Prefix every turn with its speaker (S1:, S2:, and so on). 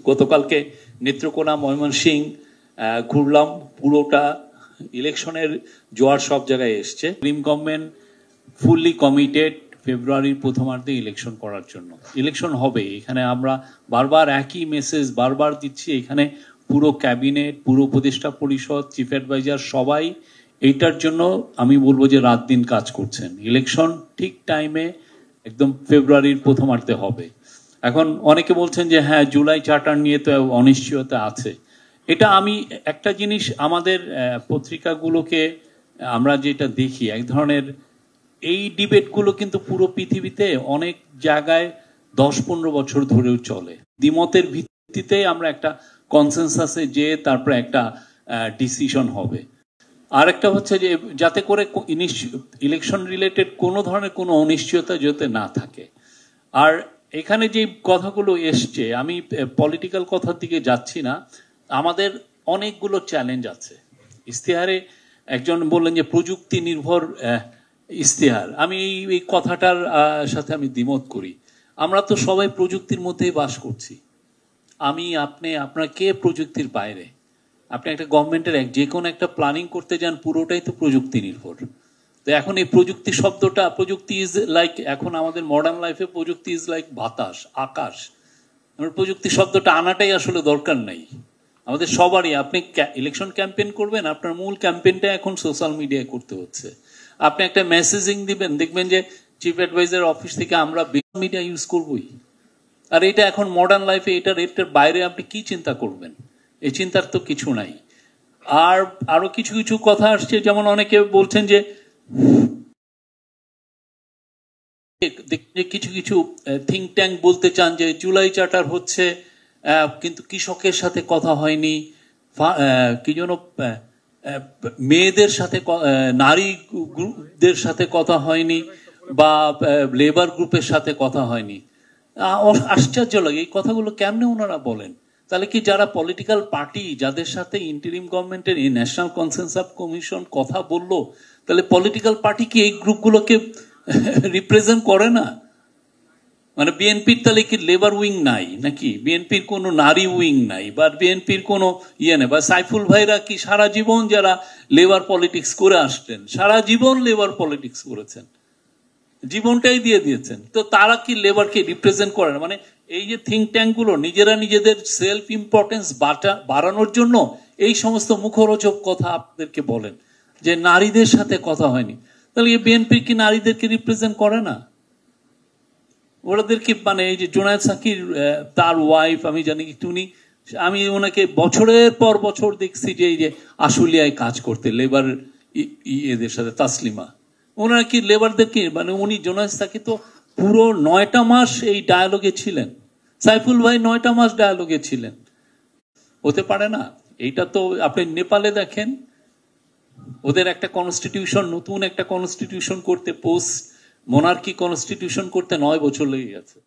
S1: গতকালকে নেত্রকোনা, ময়মনসিংহ ঘুরলাম, পুরোটা ইলেকশনের জোয়ার সব জায়গায় এসছে। ইন্টারিম গভর্নমেন্ট ফুললি কমিটেড ফেব্রুয়ারির প্রথমার্ধে ইলেকশন করার জন্য। ইলেকশন হবে, এখানে আমরা বারবার একই মেসেজ বারবার দিচ্ছি। এখানে পুরো ক্যাবিনেট, পুরো উপদেষ্টা পরিষদ, চিফ অ্যাডভাইজার সবাই এইটার জন্য আমি বলবো যে রাত দিন কাজ করছেন। ইলেকশন ঠিক টাইমে একদম ফেব্রুয়ারির প্রথমার্ধে হবে। এখন অনেকে বলছেন যে হ্যাঁ, জুলাই চার্টার নিয়ে তো অনিশ্চয়তা আছে। এটা আমি একটা জিনিস আমাদের পত্রিকাগুলোকে আমরা যেটা দেখি, এক ধরনের এই ডিবেটগুলো কিন্তু পুরো পৃথিবীতে অনেক জায়গায় 10-15 বছর ধরেও চলে। দ্বিমতের ভিত্তিতে আমরা একটা কনসেনসাসে যেয়ে তারপরে একটা ডিসিশন হবে। আর একটা হচ্ছে যে যাতে করে ইলেকশন রিলেটেড কোনো ধরনের কোনো অনিশ্চয়তা যাতে না থাকে। আর এখানে যে কথাগুলো এসছে, আমি পলিটিক্যাল কথার দিকে যাচ্ছি না, আমাদের অনেকগুলো চ্যালেঞ্জ আছে। ইশতেহারে একজন বললেন যে প্রযুক্তি নির্ভর ইশতেহার। আমি এই কথাটার সাথে আমি দ্বিমত করি। আমরা তো সবাই প্রযুক্তির মধ্যেই বাস করছি। আমি, আপনি, আপনার কে প্রযুক্তির বাইরে? আপনি একটা গভর্নমেন্টের যে কোনো একটা প্ল্যানিং করতে যান, পুরোটাই তো প্রযুক্তি নির্ভর। তো এখন এই প্রযুক্তি শব্দটা, প্রযুক্তি ইজ লাইক, এখন আমাদের মডার্ন লাইফে প্রযুক্তি ইজ লাইক বাতাস, আকাশ। আমরা প্রযুক্তি শব্দটা আনাটাই আসলে দরকার নাই আমাদের সবারই। আপনি ইলেকশন ক্যাম্পেইন করবেন, আপনার মূল ক্যাম্পেইনটা এখন সোশ্যাল মিডিয়ায় করতে হচ্ছে। আপনি একটা মেসেজিং দিবেন, দেখবেন যে চিফ অ্যাডভাইজার অফিস থেকে আমরা মিডিয়া ইউজ করবই। আর এটা এখন মডার্ন লাইফে এটার বাইরে আপনি কি চিন্তা করবেন? এই চিন্তার তো কিছু নাই। আর আরো কিছু কিছু কথা আসছে, যেমন অনেকে বলছেন যে কিছু কিছু থিঙ্ক ট্যাঙ্ক বলতে চান যে জুলাই চার্টার হচ্ছে, কিন্তু কৃষকের সাথে কথা হয়নি, কি যেন মেয়েদের সাথে, নারী গ্রুপদের সাথে কথা হয়নি, বা লেবার গ্রুপের সাথে কথা হয়নি। আশ্চর্য লাগে এই কথাগুলো কেমনে ওনারা বলেন। তাহলে কি যারা পলিটিক্যাল পার্টি, যাদের সাথে ইন্টারিম গভর্নমেন্টের এই ন্যাশনাল কনসেনসাস কমিশন কথা বললো, তাহলে পলিটিক্যাল পার্টি কি এই গ্রুপগুলোকে রিপ্রেজেন্ট করে না? মানে বিএনপির তাহলে কি লেবার উইং নাই নাকি? বিএনপির কোনো নারী উইং নাই, বা বিএনপির কোনো ইয়ে নেই? বা সাইফুল ভাইরা কি সারা জীবন যারা লেবার পলিটিক্স করে আসছেন, সারা জীবন লেবার পলিটিক্স করেছেন, জীবনটাই দিয়ে দিয়েছেন, তো তারা কি লেবারকে রিপ্রেজেন্ট করে না? মানে এই যে থিঙ্ক ট্যাঙ্ক গুলো নিজেরা নিজেদের সেলফ ইম্পর্টেন্স বাড়ানোর জন্য এই সমস্ত মুখরোচক কথা আপনাদেরকে বলেন যে নারীদের সাথে কথা হয়নি। তাহলে এই বিএনপি কি নারীদেরকে রিপ্রেজেন্ট করে না? ওনাদেরকে, মানে এই যে জোনায়েদ সাকির, তার ওয়াইফ, আমি জানি উনি, আমি ওনাকে বছরের পর বছর দেখছি যে এই যে আশুলিয়ায় কাজ করতে লেবার এদের সাথে, তাসলিমা, ওনারা কি লেবারদেরকে, মানে উনি জোনায়েদ সাকির তো পুরো 9টা মাস এই ডায়ালগে ছিলেন, সাইফুল ভাই 9টা মাস ডায়ালগে ছিলেন। হতে পারে না? এইটা তো আপনি নেপালে দেখেন, ওদের একটা কনস্টিটিউশন, নতুন একটা কনস্টিটিউশন করতে, পোস্ট মোনার্কি কনস্টিটিউশন করতে 9 বছর লেগে গেছে।